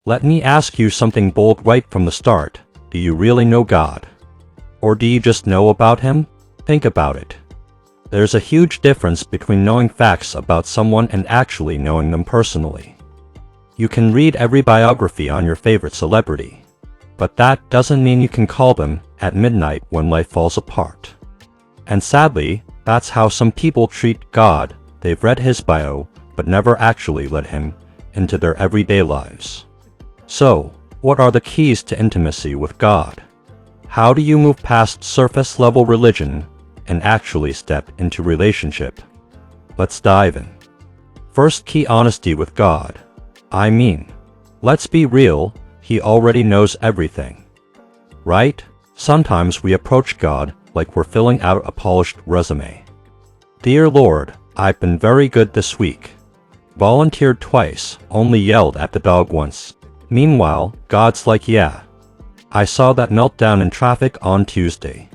Let me ask you something bold right from the start. Do you really know God? Or do you just know about Him? Think about it. There's a huge difference between knowing facts about someone and actually knowing them personally. You can read every biography on your favorite celebrity, but that doesn't mean you can call them at midnight when life falls apart. And sadly, that's how some people treat God. They've read His bio, but never actually let Him into their everyday lives. So, what are the keys to intimacy with God? How do you move past surface-level religion and actually step into relationship? Let's dive in. First key: honesty with God. I mean, let's be real, He already knows everything. Right? Sometimes we approach God like we're filling out a polished resume. Dear Lord, I've been very good this week. Volunteered twice, only yelled at the dog once. Meanwhile, God's like, yeah, I saw that meltdown in traffic on Tuesday.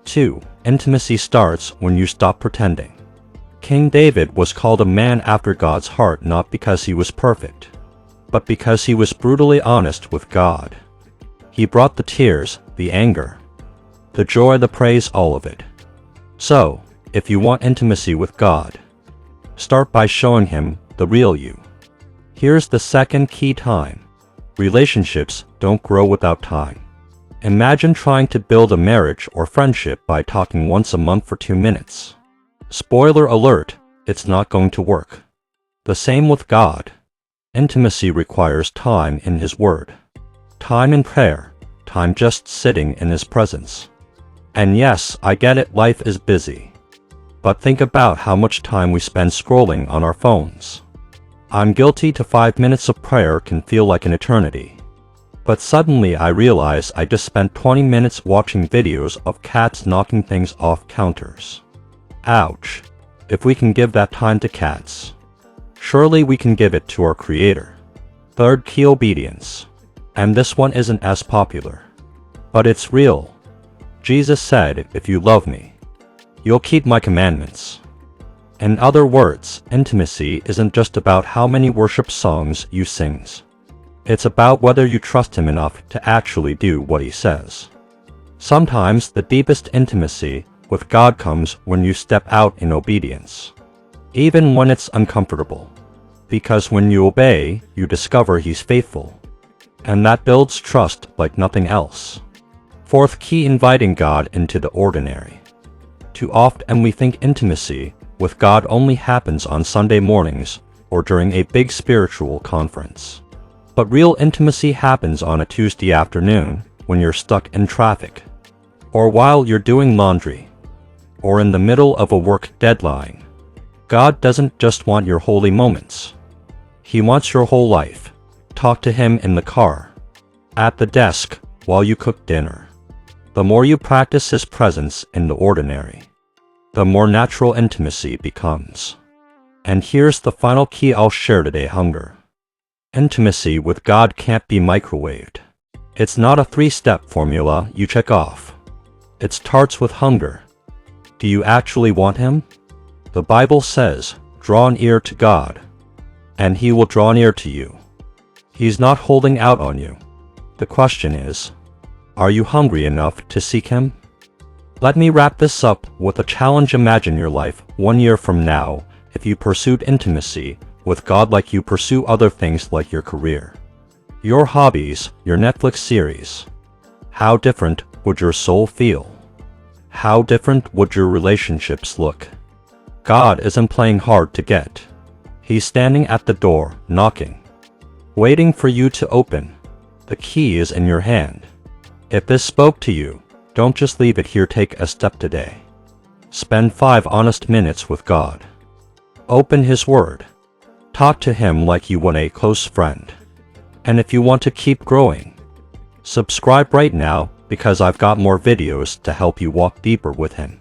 2. Intimacy starts when you stop pretending. King David was called a man after God's heart not because he was perfect, but because he was brutally honest with God. He brought the tears, the anger, the joy, the praise, all of it. So, if you want intimacy with God, start by showing Him the real you. Here's the second key: time. Relationships don't grow without time. Imagine trying to build a marriage or friendship by talking once a month for 2 minutes. Spoiler alert, it's not going to work. The same with God. Intimacy requires time in His Word, time in prayer, time just sitting in His presence. And yes, I get it, life is busy. But think about how much time we spend scrolling on our phones. I'm guilty to 5 minutes of prayer can feel like an eternity. But suddenly I realize I just spent 20 minutes watching videos of cats knocking things off counters. Ouch. If we can give that time to cats, surely we can give it to our Creator. Third key: obedience. And this one isn't as popular, but it's real. Jesus said, if you love me, you'll keep my commandments. In other words, intimacy isn't just about how many worship songs you sing. It's about whether you trust Him enough to actually do what He says. Sometimes the deepest intimacy with God comes when you step out in obedience, even when it's uncomfortable. Because when you obey, you discover He's faithful, and that builds trust like nothing else. Fourth key: inviting God into the ordinary. Too often we think intimacy with God only happens on Sunday mornings or during a big spiritual conference. But real intimacy happens on a Tuesday afternoon when you're stuck in traffic, or while you're doing laundry, or in the middle of a work deadline. God doesn't just want your holy moments. He wants your whole life. Talk to Him in the car, at the desk, while you cook dinner. The more you practice His presence in the ordinary, the more natural intimacy becomes. And here's the final key I'll share today: hunger. Intimacy with God can't be microwaved. It's not a 3-step formula you check off. It starts with hunger. Do you actually want Him? The Bible says, draw near to God, and He will draw near to you. He's not holding out on you. The question is, are you hungry enough to seek Him? Let me wrap this up with a challenge. Imagine your life 1 year from now if you pursued intimacy with God like you pursue other things like your career, your hobbies, your Netflix series. How different would your soul feel? How different would your relationships look? God isn't playing hard to get. He's standing at the door, knocking, waiting for you to open. The key is in your hand. If this spoke to you, don't just leave it here. Take a step today. Spend 5 honest minutes with God. Open His Word. Talk to Him like you want a close friend. And if you want to keep growing, subscribe right now, because I've got more videos to help you walk deeper with Him.